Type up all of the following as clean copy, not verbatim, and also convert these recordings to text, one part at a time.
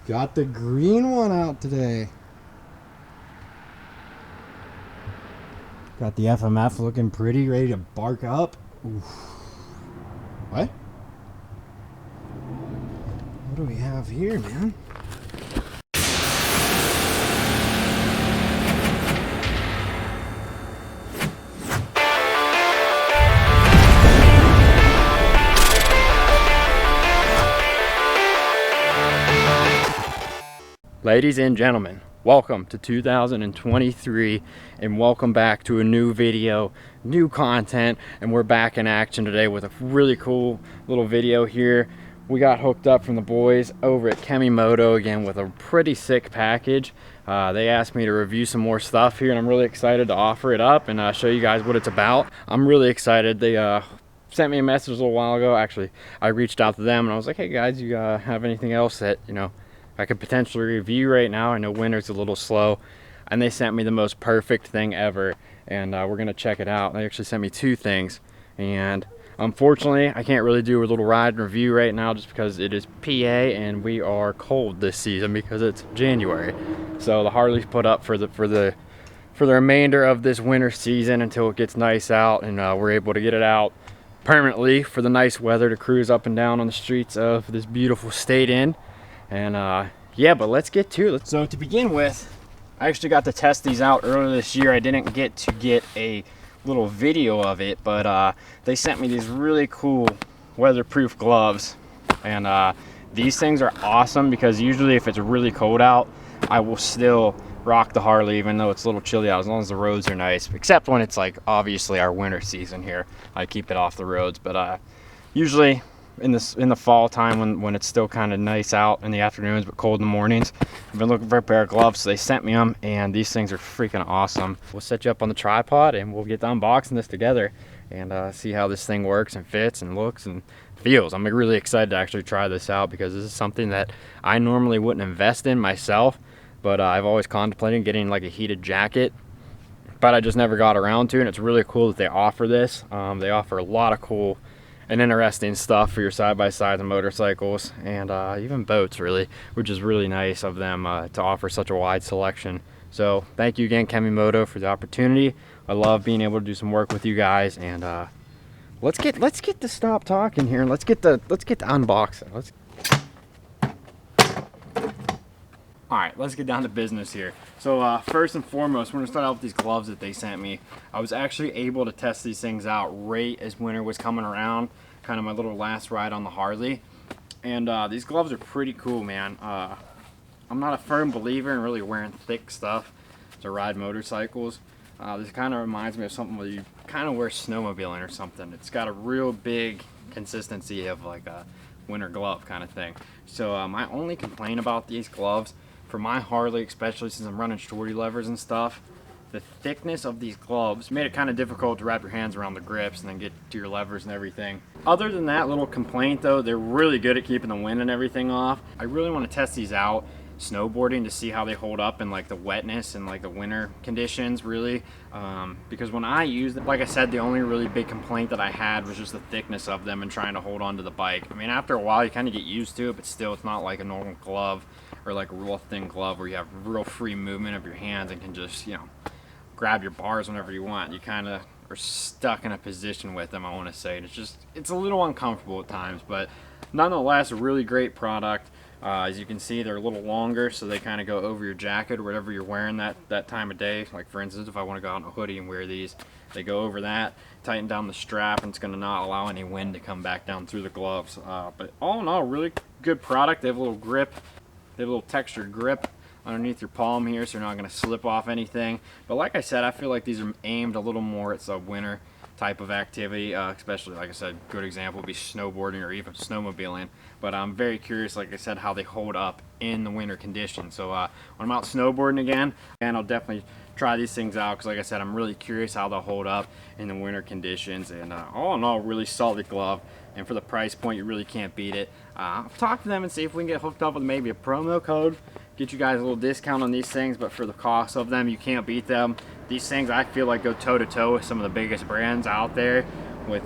Got the green one out today. Got the FMF looking pretty, ready to bark up. Oof. What? What do we have here, man? Ladies and gentlemen, welcome to 2023 and welcome back to a new video, new content, and we're back in action today with a really cool little video here. We got hooked up from the boys over at Kemi Moto again with a pretty sick package. They asked me to review some more stuff here and I'm really excited to offer it up and show you guys what it's about. I'm really excited. They sent me a message a little while ago. Actually, I reached out to them and I was like, hey guys, you have anything else that, I could potentially review right now? I know winter's a little slow, and they sent me the most perfect thing ever, and we're gonna check it out. They actually sent me two things, and unfortunately I can't really do a little ride and review right now just because it is PA and we are cold this season because it's January. So the Harley's put up for the remainder of this winter season until it gets nice out and we're able to get it out permanently for the nice weather to cruise up and down on the streets of this beautiful state in. And yeah, but let's get to it. So to begin with, I actually got to test these out earlier this year. I didn't get a little video of it, but they sent me these really cool weatherproof gloves, and these things are awesome because usually if it's really cold out, I will still rock the Harley even though it's a little chilly out, as long as the roads are nice, except when it's like obviously our winter season here. I keep it off the roads, but usually in the fall time when it's still kind of nice out in the afternoons but cold in the mornings, I've been looking for a pair of gloves, so they sent me them, and these things are freaking awesome. We'll set you up on the tripod and we'll get to unboxing this together and see how this thing works and fits and looks and feels. I'm really excited to actually try this out because this is something that I normally wouldn't invest in myself, but I've always contemplated getting like a heated jacket, but I just never got around to it. And it's really cool that they offer this. They offer a lot of cool and interesting stuff for your side-by-sides and motorcycles and even boats, really, which is really nice of them to offer such a wide selection. So thank you again, Kemi Moto, for the opportunity. I love being able to do some work with you guys, and let's get to stop talking here and let's get to unboxing. All right, let's get down to business here. So first and foremost, we're gonna start out with these gloves that they sent me. I was actually able to test these things out right as winter was coming around, kind of my little last ride on the Harley. And these gloves are pretty cool, man. I'm not a firm believer in really wearing thick stuff to ride motorcycles. This kind of reminds me of something where you kind of wear snowmobiling or something. It's got a real big consistency of like a winter glove kind of thing. So my only complaint about these gloves, for my Harley especially since I'm running shorty levers and stuff, the thickness of these gloves made it kind of difficult to wrap your hands around the grips and then get to your levers and everything. Other than that little complaint though, they're really good at keeping the wind and everything off. I really want to test these out snowboarding to see how they hold up in like the wetness and like the winter conditions, really, because when I used them, like I said, the only really big complaint that I had was just the thickness of them and trying to hold on to the bike. I mean, after a while you kind of get used to it, but still it's not like a normal glove or like a real thin glove where you have real free movement of your hands and can just, grab your bars whenever you want. You kind of are stuck in a position with them, I want to say. And it's a little uncomfortable at times, but nonetheless a really great product. As you can see, they're a little longer, so they kind of go over your jacket or whatever you're wearing that time of day. Like for instance, if I want to go out in a hoodie and wear these, they go over that, tighten down the strap, and it's going to not allow any wind to come back down through the gloves. But all in all, really good product. They have a little grip, they have a little textured grip underneath your palm here, so you're not going to slip off anything. But like I said, I feel like these are aimed a little more at some winter type of activity, especially, like I said, good example would be snowboarding or even snowmobiling. But I'm very curious, like I said, how they hold up in the winter conditions. So when I'm out snowboarding again, and I'll definitely try these things out because, like I said, I'm really curious how they'll hold up in the winter conditions. And all in all, really solid glove. And for the price point, you really can't beat it. I'll talk to them and see if we can get hooked up with maybe a promo code, get you guys a little discount on these things. But for the cost of them, you can't beat them. These things, I feel like, go toe-to-toe with some of the biggest brands out there with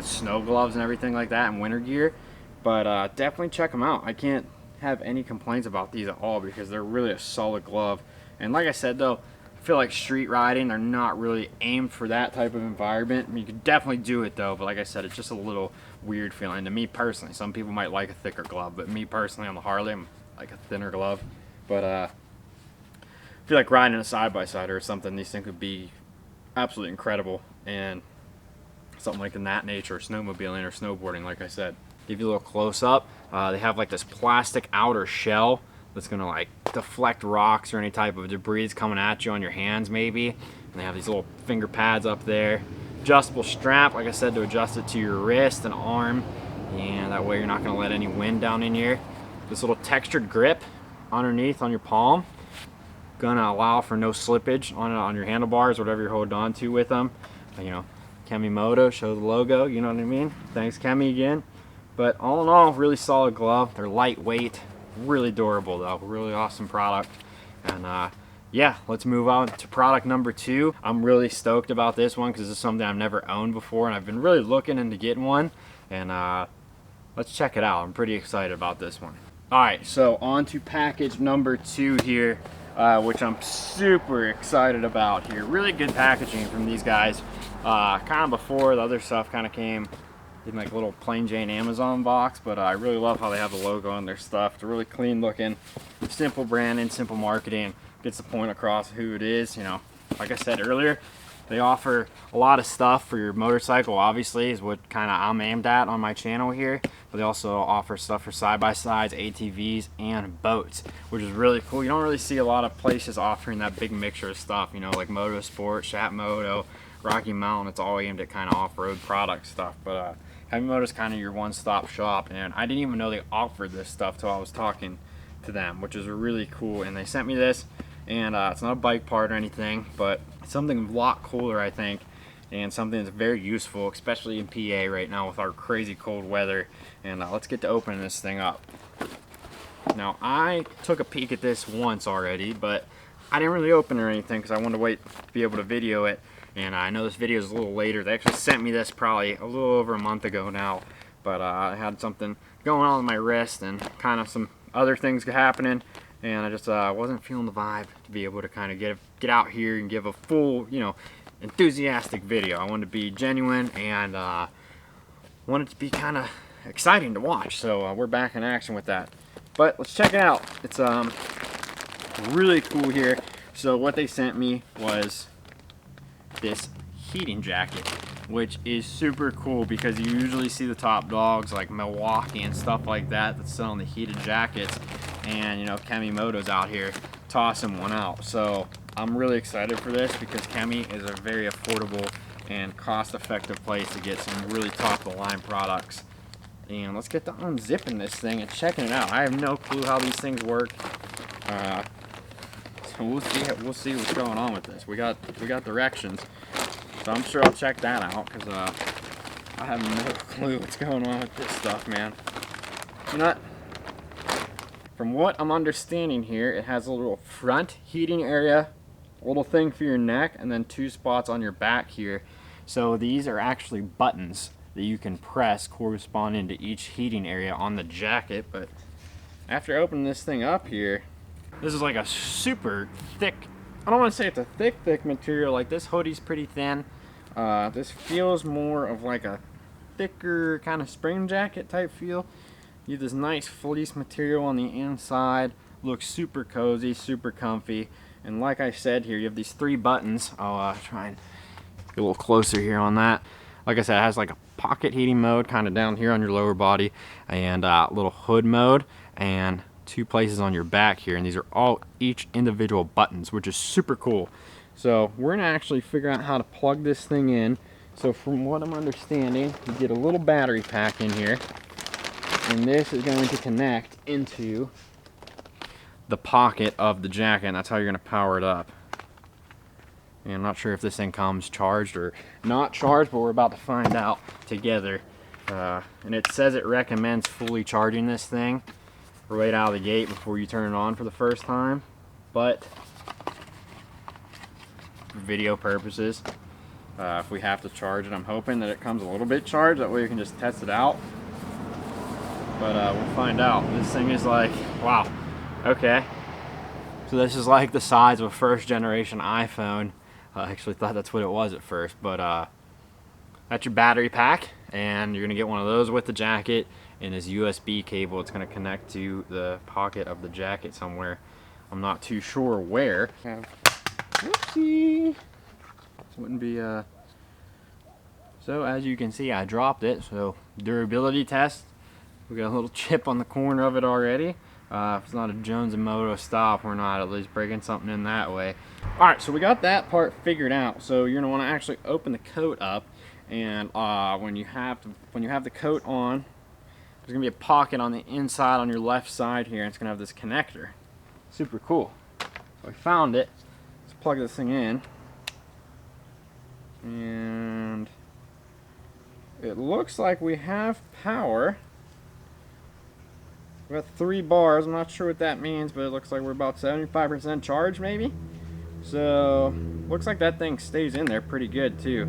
snow gloves and everything like that and winter gear. But definitely check them out. I can't have any complaints about these at all because they're really a solid glove. And like I said though, I feel like street riding, they're not really aimed for that type of environment. I mean, you could definitely do it though, but like I said, it's just a little weird feeling to me personally. Some people might like a thicker glove, but me personally on the Harley, I'm like a thinner glove. But I feel like riding a side-by-side or something, these things would be absolutely incredible. And something like in that nature, snowmobiling or snowboarding, like I said. Give you a little close-up. They have like this plastic outer shell that's gonna like deflect rocks or any type of debris that's coming at you on your hands maybe. And they have these little finger pads up there. Adjustable strap, like I said, to adjust it to your wrist and arm. And that way you're not gonna let any wind down in here. This little textured grip underneath on your palm. Gonna allow for no slippage on your handlebars, whatever you're holding on to with them. You know, Kemi Moto, show the logo, you know what I mean? Thanks Kemi again. But all in all, really solid glove. They're lightweight, really durable though, really awesome product. And yeah, let's move on to product number 2. I'm really stoked about this one because this is something I've never owned before and I've been really looking into getting one. And let's check it out. I'm pretty excited about this one. All right, so on to package number 2 here, which I'm super excited about here. Really good packaging from these guys. Kind of before the other stuff kind of came in like a little plain Jane Amazon box, but I really love how they have the logo on their stuff. It's really clean looking, simple branding, simple marketing, gets the point across who it is. You know, like I said earlier, they offer a lot of stuff for your motorcycle, obviously, is what kind of I'm aimed at on my channel here. But they also offer stuff for side-by-sides, ATVs, and boats, which is really cool. You don't really see a lot of places offering that big mixture of stuff, you know, like Motorsport, Shat Moto, Rocky Mountain. It's all aimed at kind of off-road product stuff. But Kemi Moto is kind of your one-stop shop, and I didn't even know they offered this stuff till I was talking to them, which is really cool. And they sent me this, and it's not a bike part or anything, but something a lot cooler, I think, and something that's very useful, especially in PA right now with our crazy cold weather. And let's get to opening this thing up. Now, I took a peek at this once already, but I didn't really open it or anything because I wanted to wait to be able to video it. And I know this video is a little later. They actually sent me this probably a little over a month ago now, but I had something going on with my wrist and kind of some other things happening, and I just wasn't feeling the vibe to be able to kind of get out here and give a full, you know, enthusiastic video. I wanted to be genuine and wanted to be kind of exciting to watch, so we're back in action with that. But let's check it out. It's really cool here. So what they sent me was this heating jacket, which is super cool because you usually see the top dogs like Milwaukee and stuff like that that's selling the heated jackets, and you know, Kemi Moto's out here tossing one out. So I'm really excited for this because Kemi is a very affordable and cost-effective place to get some really top-of-the-line products. And let's get to unzipping this thing and checking it out. I have no clue how these things work. So we'll see what's going on with this. We got directions, so I'm sure I'll check that out because I have no clue what's going on with this stuff, man. You know what? From what I'm understanding here, it has a little front heating area, a little thing for your neck, and then 2 spots on your back here. So these are actually buttons that you can press corresponding to each heating area on the jacket. But after opening this thing up here, this is like a super thick, I don't want to say it's a thick material. Like, this hoodie's pretty thin. This feels more of like a thicker kind of spring jacket type feel. You have this nice fleece material on the inside. Looks super cozy, super comfy. And like I said here, you have these 3 buttons. I'll try and get a little closer here on that. Like I said, it has like a pocket heating mode kind of down here on your lower body, and a little hood mode, and 2 places on your back here. And these are all each individual buttons, which is super cool. So we're gonna actually figure out how to plug this thing in. So from what I'm understanding, you get a little battery pack in here, and this is going to connect into the pocket of the jacket, and that's how you're gonna power it up. And I'm not sure if this thing comes charged or not charged, but we're about to find out together. And it says it recommends fully charging this thing right out of the gate before you turn it on for the first time. But for video purposes, if we have to charge it, I'm hoping that it comes a little bit charged. That way you can just test it out. but we'll find out. This thing is like, wow, okay. So this is like the size of a first generation iPhone. I actually thought that's what it was at first, but that's your battery pack, and you're gonna get one of those with the jacket and this USB cable. It's gonna connect to the pocket of the jacket somewhere. I'm not too sure where. Oopsie. This wouldn't be so as you can see, I dropped it. So durability test, we got a little chip on the corner of it already. If it's not a Jones & Moto stop, we're not at least breaking something in that way. Alright, so we got that part figured out. So you're gonna want to actually open the coat up, and when you have the coat on, there's gonna be a pocket on the inside on your left side here, and it's gonna have this connector. Super cool. So I found it. Let's plug this thing in, and it looks like we have power. We got 3 bars. I'm not sure what that means, but it looks like we're about 75% charged, maybe. So looks like that thing stays in there pretty good too.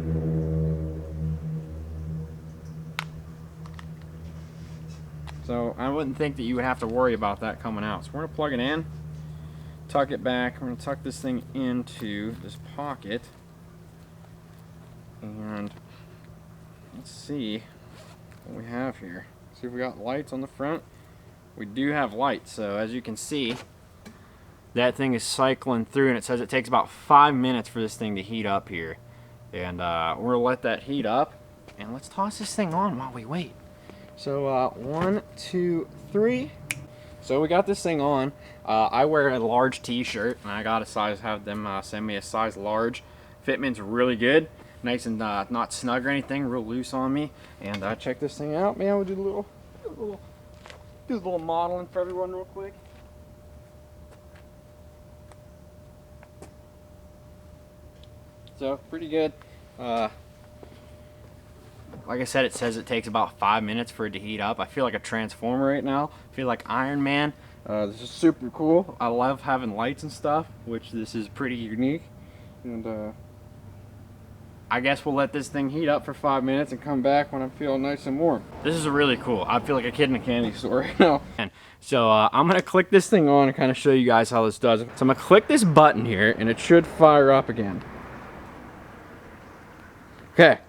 So I wouldn't think that you would have to worry about that coming out. So we're gonna plug it in, tuck it back. We're gonna tuck this thing into this pocket, and let's see what we have here. See if we got lights on the front. We do have lights, so as you can see, that thing is cycling through, and it says it takes about 5 minutes for this thing to heat up here. And we're gonna let that heat up, and let's toss this thing on while we wait. So 1, 2, 3. So we got this thing on. I wear a large t-shirt, and I got a size, have them send me a size large. Fitment's really good, nice and not snug or anything, real loose on me. And check this thing out, man. We'll do a little modeling for everyone real quick. So pretty good. Like I said, it says it takes about 5 minutes for it to heat up. I feel like a transformer right now. I feel like Iron Man. This is super cool. I love having lights and stuff, which this is pretty unique. And I guess we'll let this thing heat up for 5 minutes and come back when I'm feeling nice and warm. This is really cool. I feel like a kid in a candy store right now. So I'm gonna click this thing on and kind of show you guys how this does. So I'm gonna click this button here, and it should fire up again. Okay.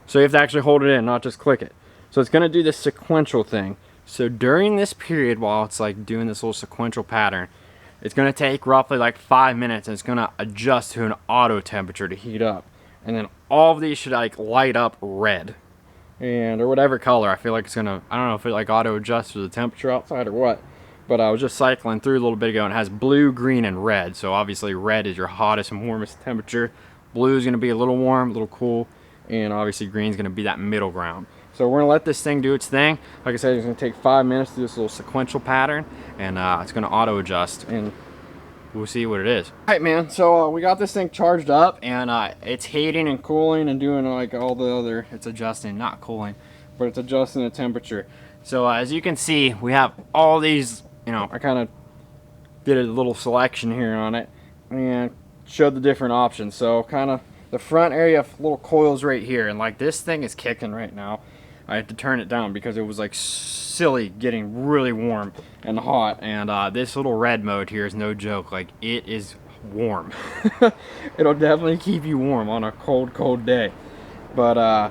So you have to actually hold it in, not just click it. So it's gonna do this sequential thing. So during this period, while it's like doing this little sequential pattern, it's gonna take roughly like 5 minutes, and it's gonna adjust to an auto temperature to heat up. And then all of these should like light up red, and or whatever color. I feel like it's gonna, I don't know if it like auto adjusts to the temperature outside or what, but I was just cycling through a little bit ago, and it has blue, green, and red. So obviously red is your hottest and warmest temperature. Blue is gonna be a little warm, a little cool, and obviously green is gonna be that middle ground. So we're gonna let this thing do its thing. Like I said, it's gonna take 5 minutes to do this little sequential pattern, and it's gonna auto adjust, and we'll see what it is. All right, man, so we got this thing charged up, and it's heating and cooling and doing like all the other, it's adjusting, not cooling, but it's adjusting the temperature. So as you can see, we have all these, you know, I kind of did a little selection here on it and showed the different options. So kind of the front area of little coils right here, and like this thing is kicking right now. I had to turn it down because it was like silly getting really warm and hot, and this little red mode here is no joke. Like, it is warm. It'll definitely keep you warm on a cold day. But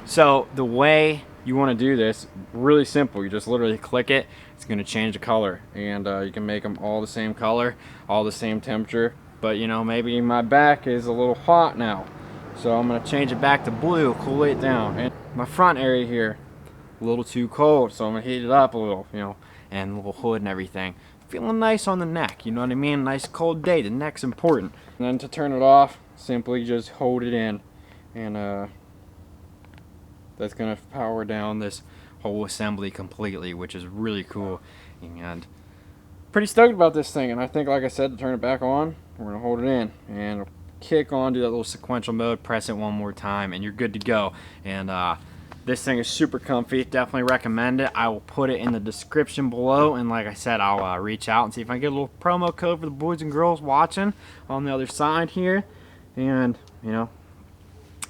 so the way you want to do this, really simple. You just literally click it, it's going to change the color, and you can make them all the same color, all the same temperature. But you know, maybe my back is a little hot now, so I'm going to change it back to blue, cool it down. And my front area here, a little too cold, so I'm gonna heat it up a little, you know, and a little hood and everything. Feeling nice on the neck, you know what I mean? Nice cold day, the neck's important. And then to turn it off, simply just hold it in, and that's gonna power down this whole assembly completely, which is really cool. And pretty stoked about this thing. And I think, like I said, to turn it back on, we're gonna hold it in and kick on, do that little sequential mode, press it one more time, and you're good to go. And this thing is super comfy. Definitely recommend it. I will put it in the description below, and like I said, I'll reach out and see if I can get a little promo code for the boys and girls watching on the other side here. And you know,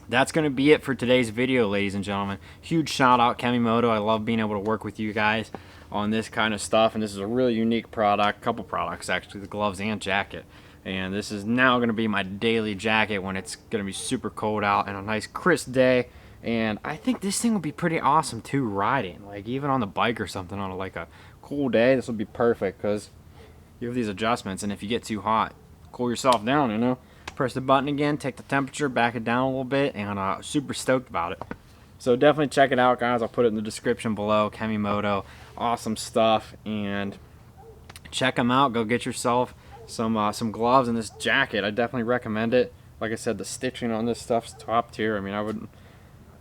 that's going to be it for today's video, ladies and gentlemen. Huge shout out Kemi Moto. I love being able to work with you guys on this kind of stuff, and this is a really unique product, couple products actually, the gloves and jacket. And this is now going to be my daily jacket when it's going to be super cold out and a nice crisp day. And I think this thing will be pretty awesome too riding, like even on the bike or something on like a cool day. This will be perfect because you have these adjustments, and if you get too hot, cool yourself down, you know. Press the button again, take the temperature, back it down a little bit, and super stoked about it. So definitely check it out, guys. I'll put it in the description below. Kemi Moto, awesome stuff, and check them out. Go get yourself some gloves and this jacket. I definitely recommend it. Like I said, the stitching on this stuff's top tier. I mean, I would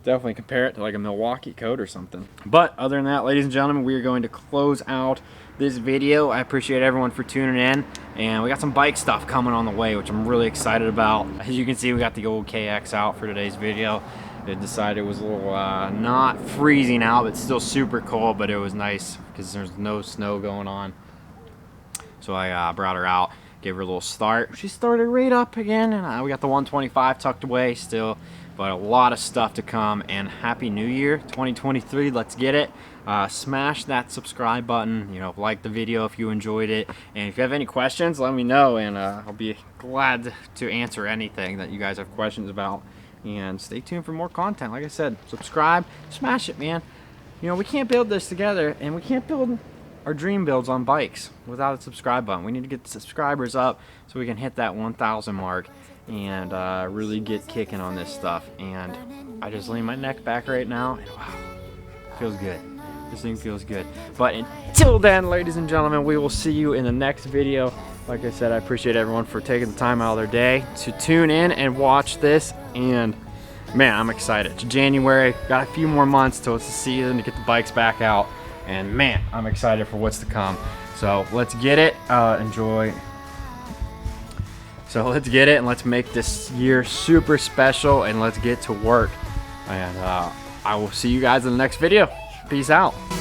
definitely compare it to like a Milwaukee coat or something. But other than that, ladies and gentlemen, we are going to close out this video. I appreciate everyone for tuning in, and we got some bike stuff coming on the way, which I'm really excited about. As you can see, we got the old KX out for today's video. It decided it was a little not freezing out, but still super cold, but it was nice because there's no snow going on. So I brought her out, gave her a little start. She started right up again, and we got the 125 tucked away still, but a lot of stuff to come. And Happy New Year 2023. Let's get it. Smash that subscribe button, you know, like the video if you enjoyed it, and if you have any questions, let me know, and I'll be glad to answer anything that you guys have questions about. And stay tuned for more content. Like I said, subscribe, smash it, man. You know, we can't build this together, and we can't build our dream builds on bikes without a subscribe button. We need to get the subscribers up so we can hit that 1,000 mark and really get kicking on this stuff. And I just lean my neck back right now, and wow, feels good. This thing feels good. But until then, ladies and gentlemen, we will see you in the next video. Like I said, I appreciate everyone for taking the time out of their day to tune in and watch this. And man, I'm excited. It's January, got a few more months till it's the season to get the bikes back out. And man, I'm excited for what's to come. So let's get it. Enjoy. So let's get it, and let's make this year super special, and let's get to work. And I will see you guys in the next video. Peace out.